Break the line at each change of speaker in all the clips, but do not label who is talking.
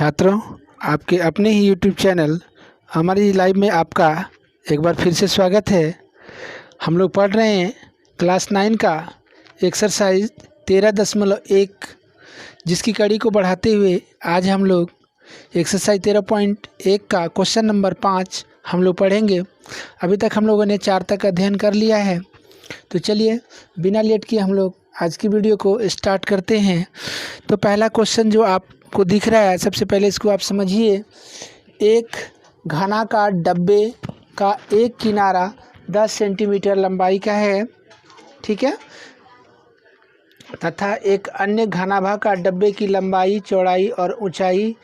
छात्रों, आपके अपने ही YouTube चैनल हमारी लाइव में आपका एक बार फिर से स्वागत है। हम लोग पढ़ रहे हैं क्लास 9 का एक्सरसाइज 13.1 जिसकी कड़ी को बढ़ाते हुए आज हम लोग एक्सरसाइज 13.1 का क्वेश्चन नंबर 5 हम लोग पढ़ेंगे। अभी तक हम लोगों ने 4 तक अध्ययन कर लिया है, तो चलिए बिना लेट किए हम लोग आज की वीडियो को स्टार्ट करते हैं। तो पहला क्वेश्चन जो आपको दिख रहा है, सबसे पहले इसको आप समझिए। एक घनाकार डब्बे का एक किनारा 10 सेंटीमीटर लंबाई का है, ठीक है, तथा एक अन्य घनाभाग डब्बे की लंबाई, चौड़ाई और ऊंचाई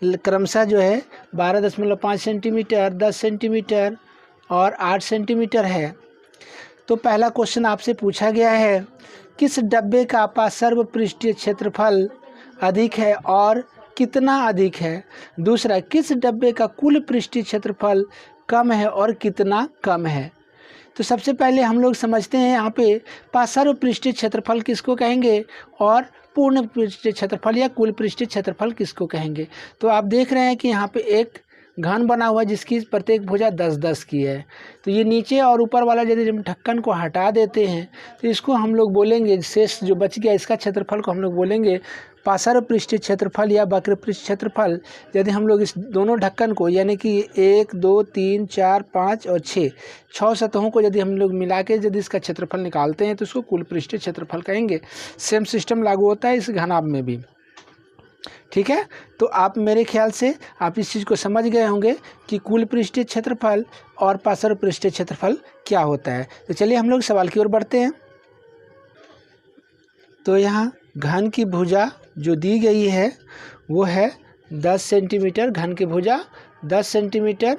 क्रमशः जो है 12.5 सेंटीमीटर, 10 सेंटीमीटर और 8 सेंटीमीटर है। तो पहला क्वेश्चन आपसे पूछा गया है, किस डब्बे का पार्श्व पृष्ठीय क्षेत्रफल अधिक है और कितना अधिक है। दूसरा, किस डब्बे का कुल पृष्ठीय क्षेत्रफल कम है और कितना कम है। तो सबसे पहले हम लोग समझते हैं यहाँ पे पार्श्व पृष्ठीय क्षेत्रफल किसको कहेंगे और पूर्ण पृष्ठीय क्षेत्रफल या कुल पृष्ठीय क्षेत्रफल किसको कहेंगे। तो आप देख रहे हैं कि यहाँ पे एक घन बना हुआ जिसकी प्रत्येक भुजा 10-10 की है। तो ये नीचे और ऊपर वाला यदि हम ढक्कन को हटा देते हैं तो इसको हम लोग बोलेंगे, शेष जो बच गया इसका क्षेत्रफल को हम लोग बोलेंगे पार्श्व पृष्ठीय क्षेत्रफल या वक्र पृष्ठ क्षेत्रफल। यदि हम लोग इस दोनों ढक्कन को यानी कि 1, 2, 3, 4, 5 और 6 सतहों को यदि हम लोग मिला के यदि इसका क्षेत्रफल निकालते हैं तो इसको कुल पृष्ठीय क्षेत्रफल कहेंगे। सेम सिस्टम लागू होता है इस घनाभ में भी, ठीक है। तो आप मेरे ख्याल से आप इस चीज़ को समझ गए होंगे कि कुल पृष्ठीय क्षेत्रफल और पार्श्व पृष्ठीय क्षेत्रफल क्या होता है। तो चलिए हम लोग सवाल की ओर बढ़ते हैं। तो यहाँ घन की भुजा जो दी गई है वो है 10 सेंटीमीटर, घन की भुजा 10 सेंटीमीटर।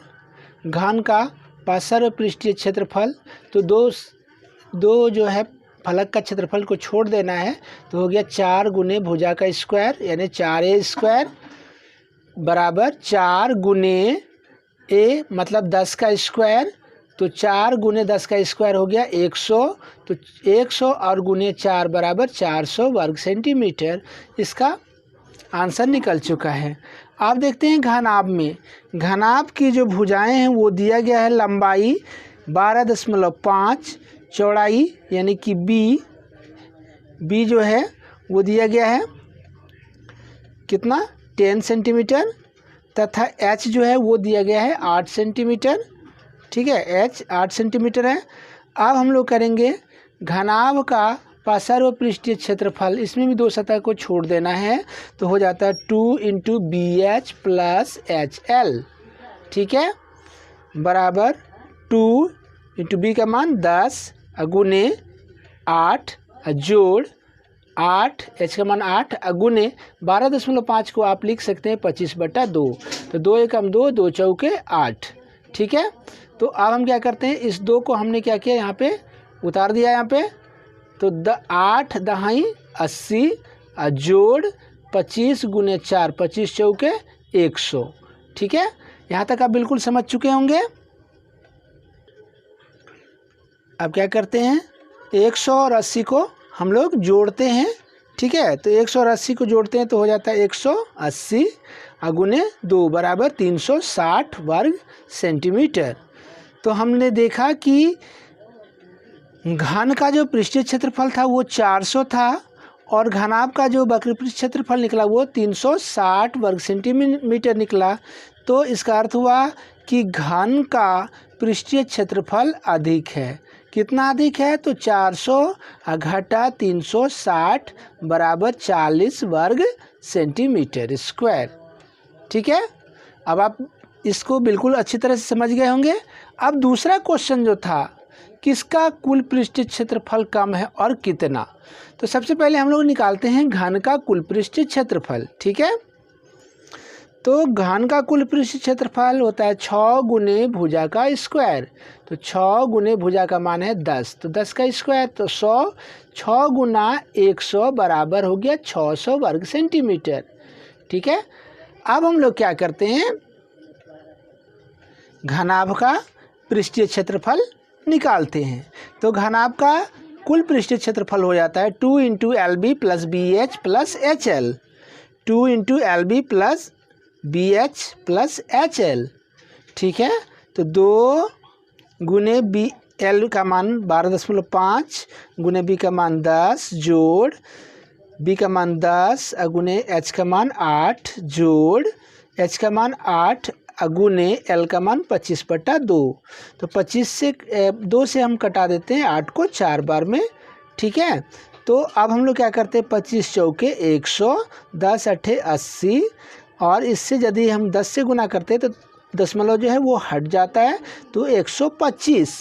घन का पार्श्व पृष्ठीय क्षेत्रफल, तो दो जो है फलक का क्षेत्रफल को छोड़ देना है, तो हो गया 4 गुने भुजा का स्क्वायर यानी 4a स्क्वायर बराबर 4 गुने a मतलब 10 का स्क्वायर। तो 4 गुने 10 का स्क्वायर हो गया 100। तो 100 और गुने 4 बराबर 400 वर्ग सेंटीमीटर। इसका आंसर निकल चुका है। आप देखते हैं घनाभ में, घनाभ की जो भुजाएं हैं वो दिया गया है लंबाई 12.5, चौड़ाई यानी कि बी जो है वो दिया गया है कितना 10 सेंटीमीटर, तथा एच जो है वो दिया गया है 8 सेंटीमीटर, ठीक है, एच 8 सेंटीमीटर है। अब हम लोग करेंगे घनाभ का पार्श्व पृष्ठीय क्षेत्रफल, इसमें भी 2 सतह को छोड़ देना है, तो हो जाता है 2 × BH + HL, ठीक है, बराबर 2 × B का मान 10 गुने 8 जोड़ 8, H का मान 8 गुने 12.5 को आप लिख सकते हैं 25/2। तो 2 एकम 2, 2 चौके 8, ठीक है। तो अब हम क्या करते हैं, इस 2 को हमने क्या किया यहाँ पे उतार दिया यहाँ पे। तो 8 दहाई 80 जोड़ 25 गुने 4, 25 चौके 100, ठीक है। यहाँ तक आप बिल्कुल समझ चुके होंगे। अब क्या करते हैं, 100 और 80 को हम लोग जोड़ते हैं, ठीक है। तो 100 और 80 को जोड़ते हैं तो हो जाता है 180 गुने 2 बराबर 360 वर्ग सेंटीमीटर। तो हमने देखा कि घन का जो पृष्ठीय क्षेत्रफल था वो 400 था और घनाभ का जो वक्र पृष्ठ क्षेत्रफल निकला वो 360 वर्ग सेंटीमीटर निकला। तो इसका अर्थ हुआ कि घन का पृष्ठीय क्षेत्रफल अधिक है। कितना अधिक है, तो 400 घटा 360 बराबर 40 वर्ग सेंटीमीटर स्क्वायर, ठीक है। अब आप इसको बिल्कुल अच्छी तरह से समझ गए होंगे। अब दूसरा क्वेश्चन जो था, किसका कुल पृष्ठीय क्षेत्रफल कम है और कितना। तो सबसे पहले हम लोग निकालते हैं घन का कुल पृष्ठीय क्षेत्रफल, ठीक है। तो घन का कुल पृष्ठीय क्षेत्रफल होता है 6 गुने भुजा का स्क्वायर। तो 6 गुने भुजा का मान है 10, तो 10 का स्क्वायर तो 100, 6 गुना 100 बराबर हो गया 600 वर्ग सेंटीमीटर, ठीक है। अब हम लोग क्या करते हैं, घनाभ का पृष्ठीय क्षेत्रफल निकालते हैं। तो घनाभ का कुल पृष्ठीय क्षेत्रफल हो जाता है 2 × LB + BH + HL, 2 × LB + BH plus HL, ठीक है। तो 2 गुने BL का मान 12.5 गुने B का मान 10 जोड़ B का मान 10 गुने H का मान 8 जोड़ H का मान 8 गुने L का मान 25/2। तो 25 से 2 से हम कटा देते हैं 8 को 4 बार में, ठीक है। तो अब हम लोग क्या करते हैं, 25 चौके 100, 10 अट्ठे 80, और इससे यदि हम 10 से गुना करते हैं तो दशमलव जो है वो हट जाता है, तो 125,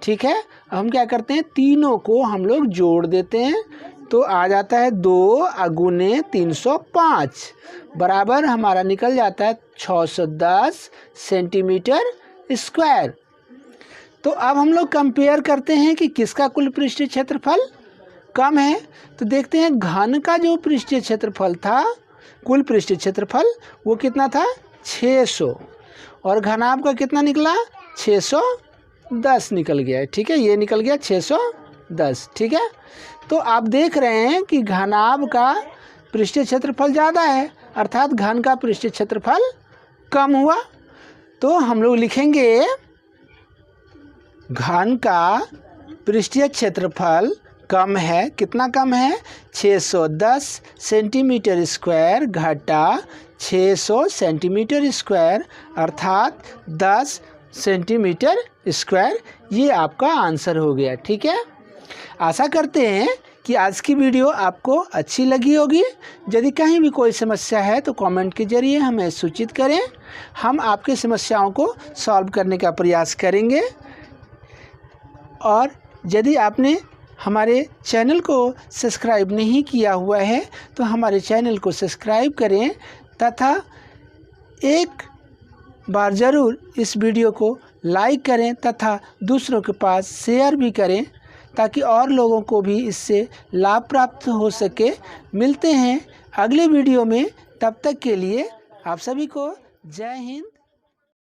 ठीक है। अब हम क्या करते हैं, तीनों को हम लोग जोड़ देते हैं, तो आ जाता है 2 गुने 305 बराबर हमारा निकल जाता है 610 सेंटीमीटर स्क्वायर। तो अब हम लोग कंपेयर करते हैं कि किसका कुल पृष्ठीय क्षेत्रफल कम है। तो देखते हैं घन का जो पृष्ठीय क्षेत्रफल था, कुल पृष्ठीय क्षेत्रफल वो कितना था 600, और घनाभ का कितना निकला 610 निकल गया है, ठीक है। ये निकल गया 610, ठीक है। तो आप देख रहे हैं कि घनाभ का पृष्ठीय क्षेत्रफल ज़्यादा है, अर्थात घन का पृष्ठीय क्षेत्रफल कम हुआ। तो हम लोग लिखेंगे घन का पृष्ठीय क्षेत्रफल कम है, कितना कम है 610 सेंटीमीटर स्क्वायर घटा 600 सेंटीमीटर स्क्वायर, अर्थात 10 सेंटीमीटर स्क्वायर। ये आपका आंसर हो गया, ठीक है। आशा करते हैं कि आज की वीडियो आपको अच्छी लगी होगी। यदि कहीं भी कोई समस्या है तो कमेंट के जरिए हमें सूचित करें, हम आपकी समस्याओं को सॉल्व करने का प्रयास करेंगे। और यदि आपने हमारे चैनल को सब्सक्राइब नहीं किया हुआ है तो हमारे चैनल को सब्सक्राइब करें, तथा एक बार ज़रूर इस वीडियो को लाइक करें तथा दूसरों के पास शेयर भी करें, ताकि और लोगों को भी इससे लाभ प्राप्त हो सके। मिलते हैं अगले वीडियो में, तब तक के लिए आप सभी को जय हिंद।